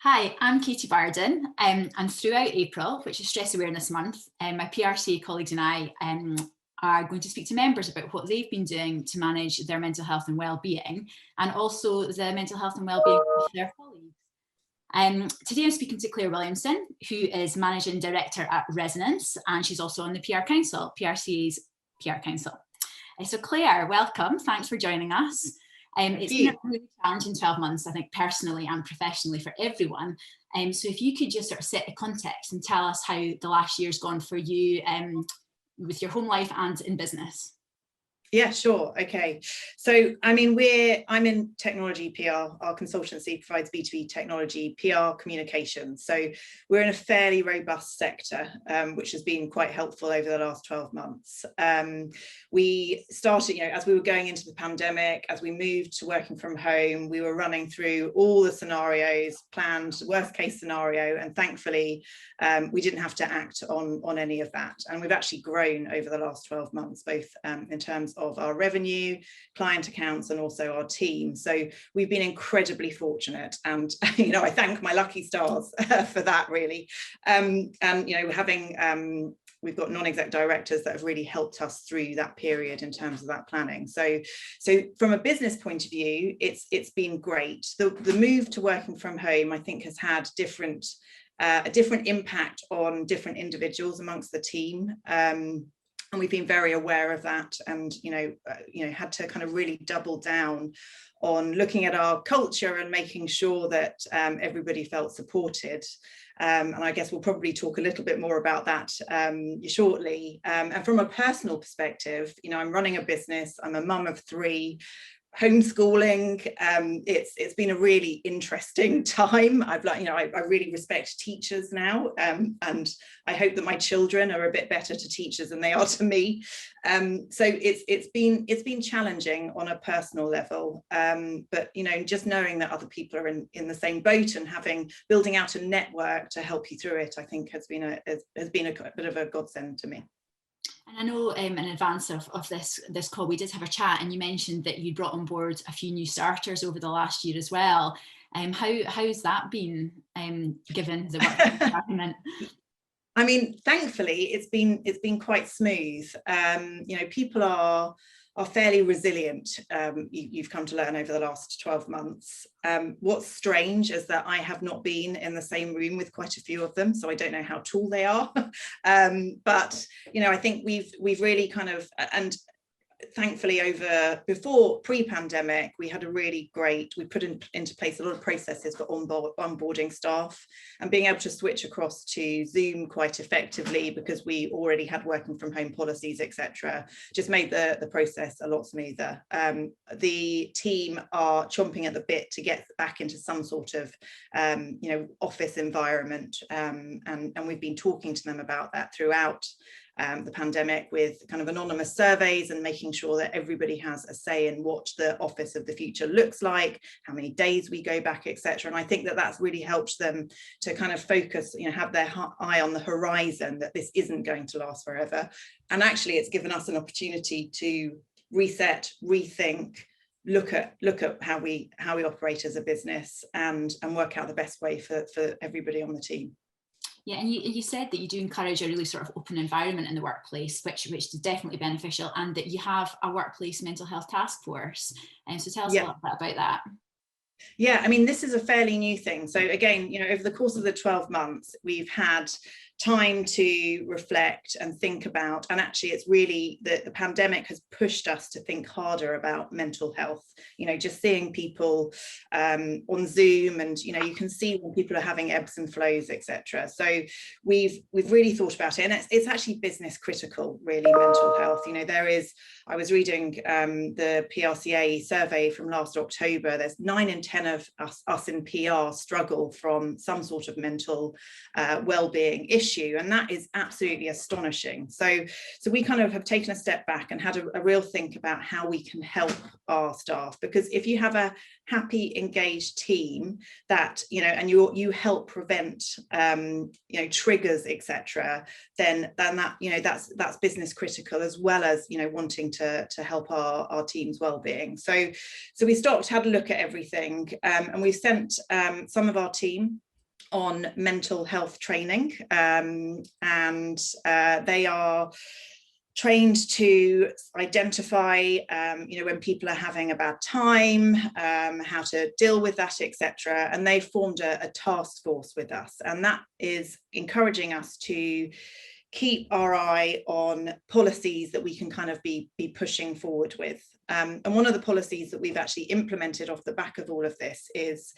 Hi, I'm Katy Barden, and throughout April, which is Stress Awareness Month, my PRCA colleagues and I are going to speak to members about what they've been doing to manage their mental health and well-being, and also the mental health and well-being of their colleagues. Today I'm speaking to Claire Williamson, who is Managing Director at Resonance, and she's also on the PR Council, PRCA's PR Council. So Claire, welcome. Thanks for joining us. It's been a really challenging 12 months, I think, personally and professionally for everyone. So if you could just sort of set the context and tell us how the last year's gone for you with your home life and in business. Yeah, sure. Okay. So, I mean, I'm in technology PR. Our consultancy provides B2B technology, PR communications. So we're in a fairly robust sector, which has been quite helpful over the last 12 months. We started, as we were going into the pandemic, as we moved to working from home, we were running through all the scenarios, planned worst case scenario, and thankfully, we didn't have to act on any of that. And we've actually grown over the last 12 months, both in terms of our revenue, client accounts, and also our team. So we've been incredibly fortunate, and I thank my lucky stars for that, really. We've got non-exec directors that have really helped us through that period in terms of that planning. So from a business point of view, it's been great. The move to working from home, I think, has had a different impact on different individuals amongst the team. And we've been very aware of that, and had to kind of really double down on looking at our culture and making sure that everybody felt supported. And I guess we'll probably talk a little bit more about that shortly. And from a personal perspective, I'm running a business. I'm a mum of 3. Homeschooling, it's been a really interesting time. I really respect teachers now, and I hope that my children are a bit better to teachers than they are to me. So it's been challenging on a personal level, but just knowing that other people are in the same boat and building out a network to help you through it, I think has been a bit of a godsend to me. And I know in advance of this call, we did have a chat, and you mentioned that you brought on board a few new starters over the last year as well. How's that been, given the work environment? I mean, thankfully, it's been quite smooth. People are fairly resilient. You've come to learn over the last 12 months. What's strange is that I have not been in the same room with quite a few of them, so I don't know how tall they are. But I think we've really kind of, and thankfully before pre-pandemic, we put into place a lot of processes for onboarding staff, and being able to switch across to Zoom quite effectively, because we already had working from home policies, etc., just made the process a lot smoother. The team are chomping at the bit to get back into some sort of office environment, and we've been talking to them about that throughout the pandemic, with kind of anonymous surveys and making sure that everybody has a say in what the office of the future looks like, how many days we go back, etc. And I think that that's really helped them to kind of focus, have their eye on the horizon, that this isn't going to last forever. And actually, it's given us an opportunity to reset, rethink, look at how we operate as a business, and work out the best way for everybody on the team. Yeah, and you said that you do encourage a really sort of open environment in the workplace, which is definitely beneficial, and that you have a workplace mental health task force. And so tell us a little bit about that. Yeah, I mean, this is a fairly new thing. So again, over the course of the 12 months, we've had time to reflect and think about, and actually it's really the pandemic has pushed us to think harder about mental health. Just seeing people on Zoom, and you can see when people are having ebbs and flows, etc. So we've really thought about it, and it's actually business critical, really, mental health. I was reading the PRCA survey from last October. There's 9 in 10 of us in PR struggle from some sort of mental well-being issue, and that is absolutely astonishing. So we kind of have taken a step back and had a real think about how we can help our staff, because if you have a happy, engaged team that and you help prevent triggers, etc., then that that's business critical, as well as wanting to help our team's well-being. So we had a look at everything, and we sent some of our team on mental health training, and they are trained to identify, when people are having a bad time, how to deal with that, etc. And they formed a task force with us, and that is encouraging us to keep our eye on policies that we can kind of be pushing forward with. And one of the policies that we've actually implemented off the back of all of this is,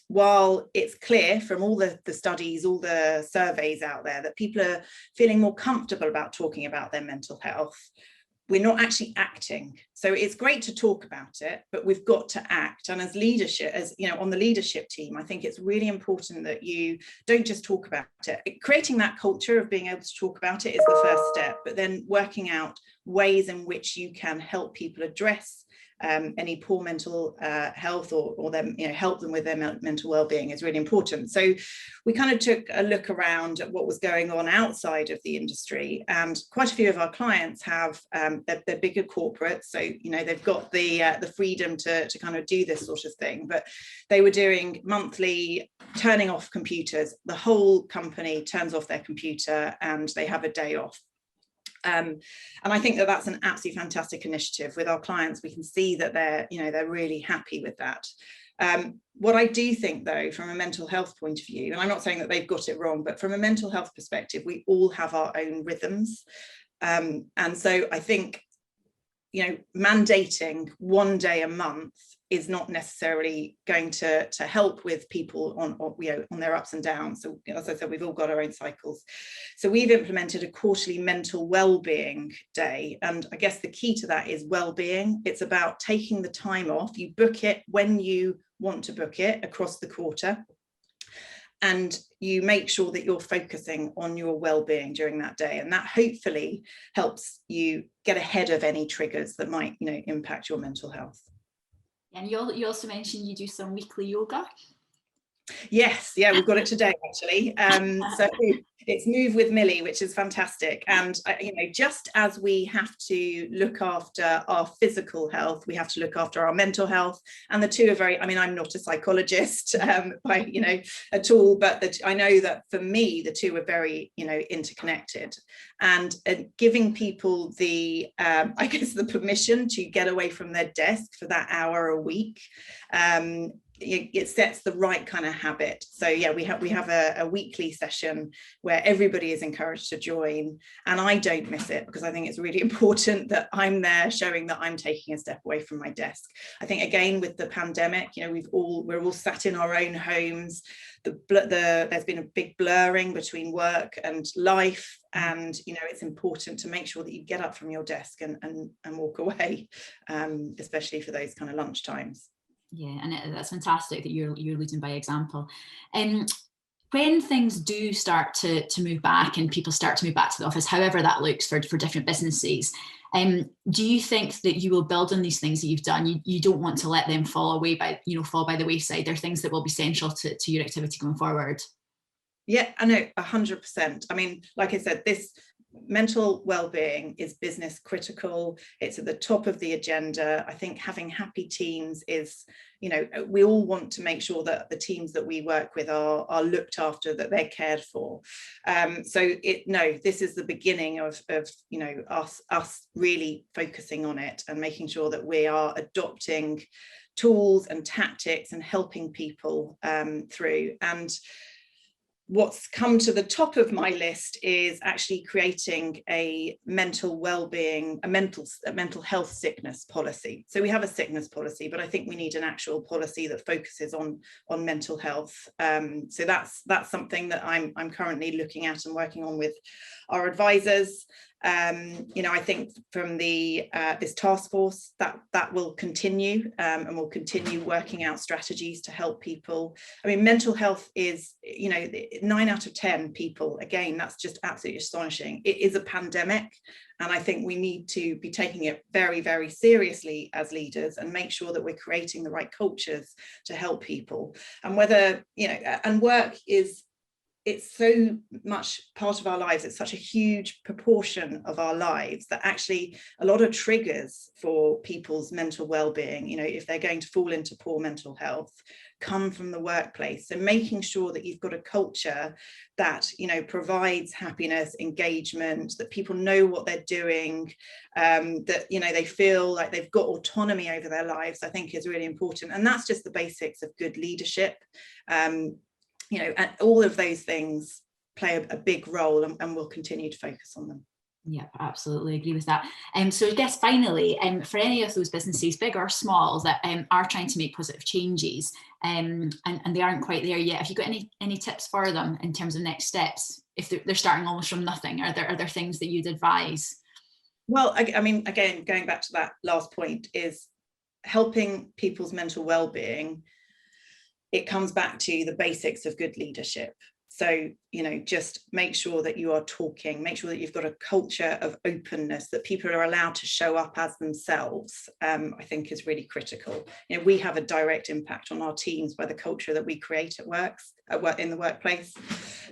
while it's clear from all the studies, all the surveys out there that people are feeling more comfortable about talking about their mental health, we're not actually acting. So it's great to talk about it, but we've got to act. And as leadership, on the leadership team, I think it's really important that you don't just talk about it. Creating that culture of being able to talk about it is the first step, but then working out ways in which you can help people address any poor mental health, or them, help them with their mental well-being is really important. So we kind of took a look around at what was going on outside of the industry, and quite a few of our clients have they're bigger corporates, so they've got the freedom to kind of do this sort of thing, but they were doing monthly turning off computers. The whole company turns off their computer and they have a day off. And I think that that's an absolutely fantastic initiative. With our clients, we can see that they're really happy with that. What I do think, though, from a mental health point of view, and I'm not saying that they've got it wrong, but from a mental health perspective, we all have our own rhythms. And so I think, mandating one day a month is not necessarily going to help with people on their ups and downs. So as I said, we've all got our own cycles. So we've implemented a quarterly mental well-being day. And I guess the key to that is well-being. It's about taking the time off. You book it when you want to book it across the quarter. And you make sure that you're focusing on your well-being during that day. And that hopefully helps you get ahead of any triggers that might, impact your mental health. And you also mentioned you do some weekly yoga. Yes, yeah, we've got it today actually. So it's Move with Millie, which is fantastic. And just as we have to look after our physical health, we have to look after our mental health. And the two are very, I'm not a psychologist at all, but I know that for me, the two are very, interconnected. And giving people the, the permission to get away from their desk for that hour a week, it sets the right kind of habit. So yeah, we have a weekly session where everybody is encouraged to join, and I don't miss it because I think it's really important that I'm there showing that I'm taking a step away from my desk. I think again with the pandemic, we're all sat in our own homes. There's been a big blurring between work and life, and it's important to make sure that you get up from your desk and walk away, especially for those kind of lunch times. Yeah, and that's fantastic that you're leading by example. When things do start to move back and people start to move back to the office, however that looks for different businesses, do you think that you will build on these things that you've done? You don't want to let them fall by the wayside. They're things that will be central to your activity going forward. Yeah, I know, 100%. Like I said, this mental well-being is business critical. It's at the top of the agenda. I think having happy teams is, we all want to make sure that the teams that we work with are looked after, that they're cared for. This is the beginning of us really focusing on it and making sure that we are adopting tools and tactics and helping people through. And what's come to the top of my list is actually creating a mental well-being, a mental health sickness policy. So we have a sickness policy, but I think we need an actual policy that focuses on mental health. So that's something that I'm currently looking at and working on with our advisors. I think from this task force that will continue, and we'll continue working out strategies to help people. Mental health is, 9 out of 10 people, again, that's just absolutely astonishing. It is a pandemic, and I think we need to be taking it very, very seriously as leaders and make sure that we're creating the right cultures to help people. And whether, and work is, it's so much part of our lives. It's such a huge proportion of our lives that actually a lot of triggers for people's mental well-being, if they're going to fall into poor mental health, come from the workplace. So making sure that you've got a culture that, you know, provides happiness, engagement, that people know what they're doing, that, you know, they feel like they've got autonomy over their lives, I think is really important. And that's just the basics of good leadership. You know, and all of those things play a big role, and we'll continue to focus on them. Yeah, absolutely agree with that. So I guess finally, for any of those businesses, big or small, that are trying to make positive changes, and they aren't quite there yet, have you got any tips for them in terms of next steps if they're starting almost from nothing? Are there things that you'd advise? Well, I mean, again, going back to that last point, is helping people's mental well-being. It comes back to the basics of good leadership. So, you know, just make sure that you are talking, make sure that you've got a culture of openness, that people are allowed to show up as themselves, I think is really critical. You know, we have a direct impact on our teams by the culture that we create at work in the workplace.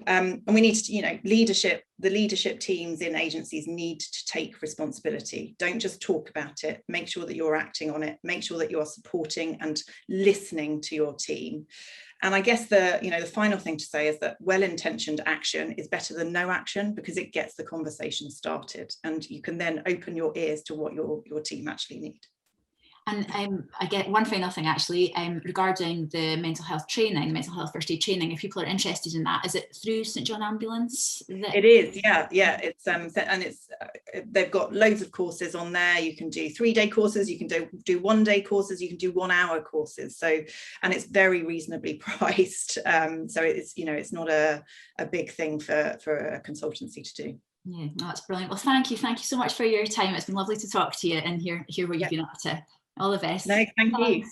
And we need to, you know, the leadership teams in agencies need to take responsibility. Don't just talk about it, make sure that you're acting on it, make sure that you are supporting and listening to your team. And I guess the final thing to say is that well-intentioned action is better than no action, because it gets the conversation started and you can then open your ears to what your team actually need. And I get one final thing actually, regarding the mental health training, mental health first aid training. If people are interested in that, is it through St John Ambulance? It is, yeah. It's and it's they've got loads of courses on there. You can do 3-day courses, you can do 1-day courses, you can do 1-hour courses. So, and it's very reasonably priced. So it's, you know, it's not a big thing for a consultancy to do. Yeah, no, that's brilliant. Well, thank you so much for your time. It's been lovely to talk to you and hear what you've been up to. All the best. No, thank you.